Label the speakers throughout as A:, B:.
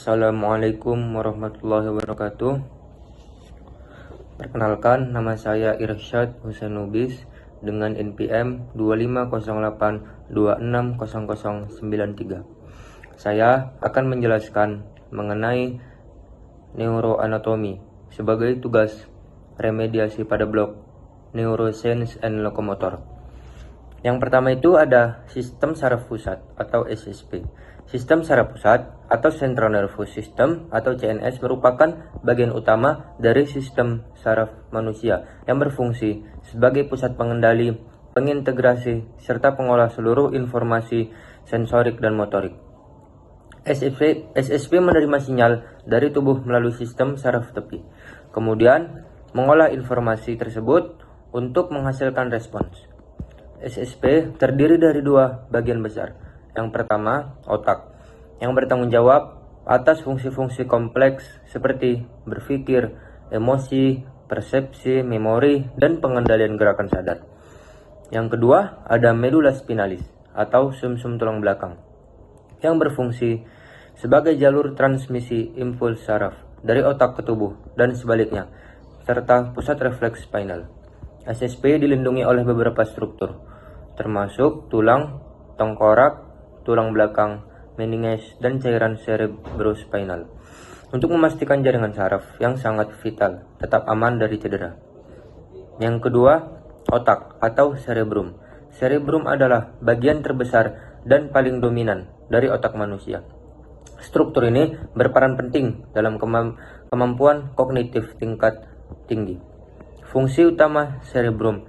A: Assalamualaikum warahmatullahi wabarakatuh. Perkenalkan, nama saya Irsyad Husain Lubis dengan NPM 2508260093. Saya akan menjelaskan mengenai neuroanatomi sebagai tugas remediasi pada blok Neuroscience and Locomotor. Yang pertama itu ada sistem saraf pusat atau SSP. Sistem saraf pusat atau Central Nervous System atau CNS merupakan bagian utama dari sistem saraf manusia yang berfungsi sebagai pusat pengendali, pengintegrasi, serta pengolah seluruh informasi sensorik dan motorik. SSP menerima sinyal dari tubuh melalui sistem saraf tepi, kemudian mengolah informasi tersebut untuk menghasilkan respons. SSP terdiri dari dua bagian besar. Yang pertama, otak, yang bertanggung jawab atas fungsi-fungsi kompleks seperti berpikir, emosi, persepsi, memori, dan pengendalian gerakan sadar. Yang kedua, ada medula spinalis atau sumsum tulang belakang, yang berfungsi sebagai jalur transmisi impuls saraf dari otak ke tubuh dan sebaliknya, serta pusat refleks spinal. SSP dilindungi oleh beberapa struktur, termasuk tulang, tengkorak, tulang belakang, meninges, dan cairan cerebrospinal untuk memastikan jaringan saraf yang sangat vital tetap aman dari cedera. Yang kedua, otak atau cerebrum. Cerebrum adalah bagian terbesar dan paling dominan dari otak manusia. Struktur ini berperan penting dalam kemampuan kognitif tingkat tinggi. Fungsi utama cerebrum.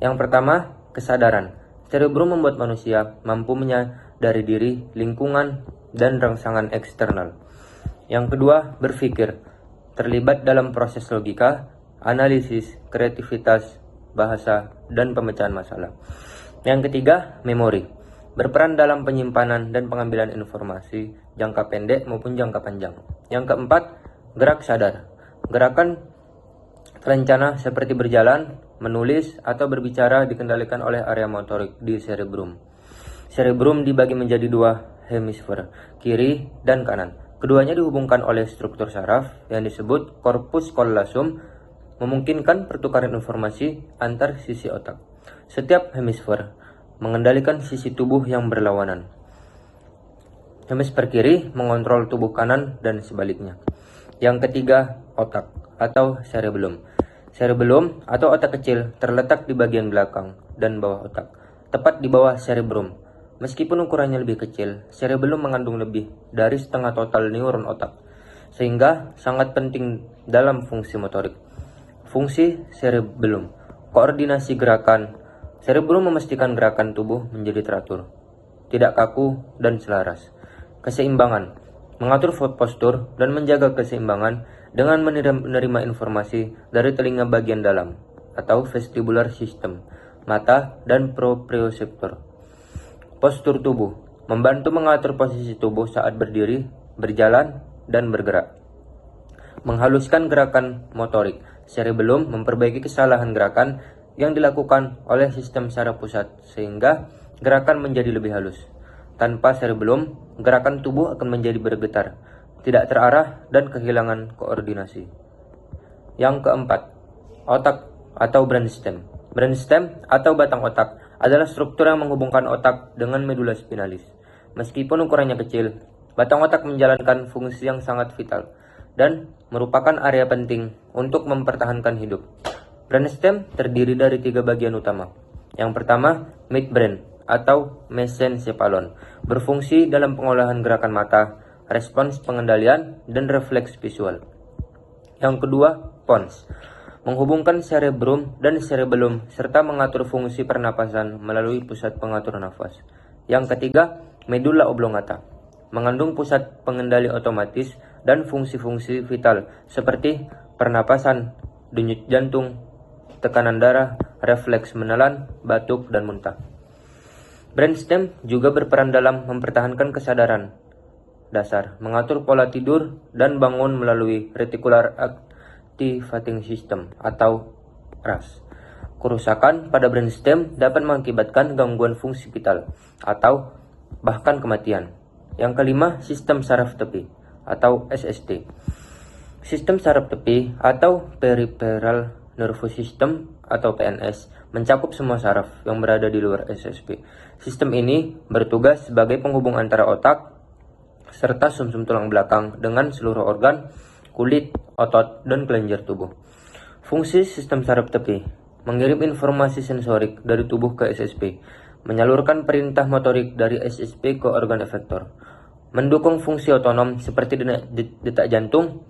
A: Yang pertama, kesadaran. Cerebrum membuat manusia mampu menyadari diri, lingkungan, dan rangsangan eksternal. Yang kedua, berpikir. Terlibat dalam proses logika, analisis, kreativitas, bahasa, dan pemecahan masalah. Yang ketiga, memori. Berperan dalam penyimpanan dan pengambilan informasi jangka pendek maupun jangka panjang. Yang keempat, gerak sadar. Gerakan terencana seperti berjalan, menulis, atau berbicara dikendalikan oleh area motorik di cerebrum. Cerebrum dibagi menjadi dua hemisfer, kiri dan kanan. Keduanya dihubungkan oleh struktur saraf yang disebut corpus callosum, memungkinkan pertukaran informasi antar sisi otak. Setiap hemisfer mengendalikan sisi tubuh yang berlawanan. Hemisfer kiri mengontrol tubuh kanan dan sebaliknya. Yang ketiga, otak atau cerebellum. Cerebellum atau otak kecil terletak di bagian belakang dan bawah otak, tepat di bawah cerebrum. Meskipun ukurannya lebih kecil, cerebellum mengandung lebih dari setengah total neuron otak, sehingga sangat penting dalam fungsi motorik. Fungsi cerebellum, koordinasi gerakan. Cerebrum memastikan gerakan tubuh menjadi teratur, tidak kaku dan selaras. Keseimbangan, mengatur postur dan menjaga keseimbangan dengan menerima informasi dari telinga bagian dalam atau vestibular system, mata, dan proprioceptor. Postur tubuh, membantu mengatur posisi tubuh saat berdiri, berjalan, dan bergerak. Menghaluskan gerakan motorik. Cerebellum memperbaiki kesalahan gerakan yang dilakukan oleh sistem saraf pusat sehingga gerakan menjadi lebih halus. Tanpa cerebellum, gerakan tubuh akan menjadi bergetar, tidak terarah, dan kehilangan koordinasi. Yang keempat, otak atau brainstem. Brainstem atau batang otak adalah struktur yang menghubungkan otak dengan medula spinalis. Meskipun ukurannya kecil, batang otak menjalankan fungsi yang sangat vital dan merupakan area penting untuk mempertahankan hidup. Brainstem terdiri dari 3 bagian utama. Yang pertama, midbrain atau mesencephalon, berfungsi dalam pengolahan gerakan mata, respons pengendalian, dan refleks visual. Yang kedua, pons, menghubungkan cerebrum dan cerebellum serta mengatur fungsi pernapasan melalui pusat pengatur nafas. Yang ketiga, medulla oblongata, mengandung pusat pengendali otomatis dan fungsi-fungsi vital seperti pernapasan, denyut jantung, tekanan darah, refleks menelan, batuk, dan muntah. Brainstem juga berperan dalam mempertahankan kesadaran dasar, mengatur pola tidur dan bangun melalui reticular activating system atau RAS. Kerusakan pada brainstem dapat mengakibatkan gangguan fungsi vital atau bahkan kematian. Yang kelima, sistem saraf tepi. atau SST. Sistem saraf tepi atau Peripheral Nervous System atau PNS mencakup semua saraf yang berada di luar SSP. Sistem ini bertugas sebagai penghubung antara otak serta sumsum tulang belakang dengan seluruh organ, kulit, otot, dan kelenjar tubuh. Fungsi sistem saraf tepi mengirim informasi sensorik dari tubuh ke SSP, menyalurkan perintah motorik dari SSP ke organ efektor, mendukung fungsi otonom seperti detak jantung,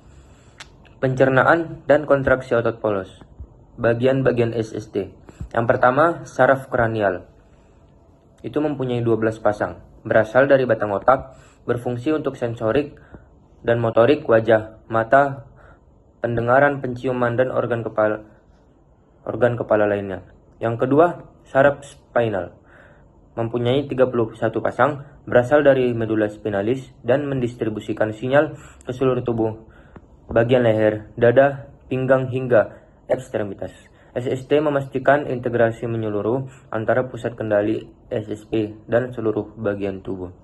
A: pencernaan, dan kontraksi otot polos. Bagian-bagian SST. Yang pertama, saraf kranial. Itu mempunyai 12 pasang, berasal dari batang otak, berfungsi untuk sensorik dan motorik wajah, mata, pendengaran, penciuman, dan organ kepala lainnya. Yang kedua, saraf spinal. Mempunyai 31 pasang, berasal dari medula spinalis dan mendistribusikan sinyal ke seluruh tubuh, bagian leher, dada, pinggang, hingga ekstremitas. SST memastikan integrasi menyeluruh antara pusat kendali SSP dan seluruh bagian tubuh.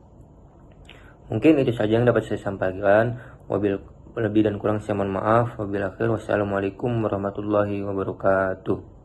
A: Mungkin itu saja yang dapat saya sampaikan. Lebih dan kurang saya mohon maaf. Wabillahi khair. Wassalamualaikum warahmatullahi wabarakatuh.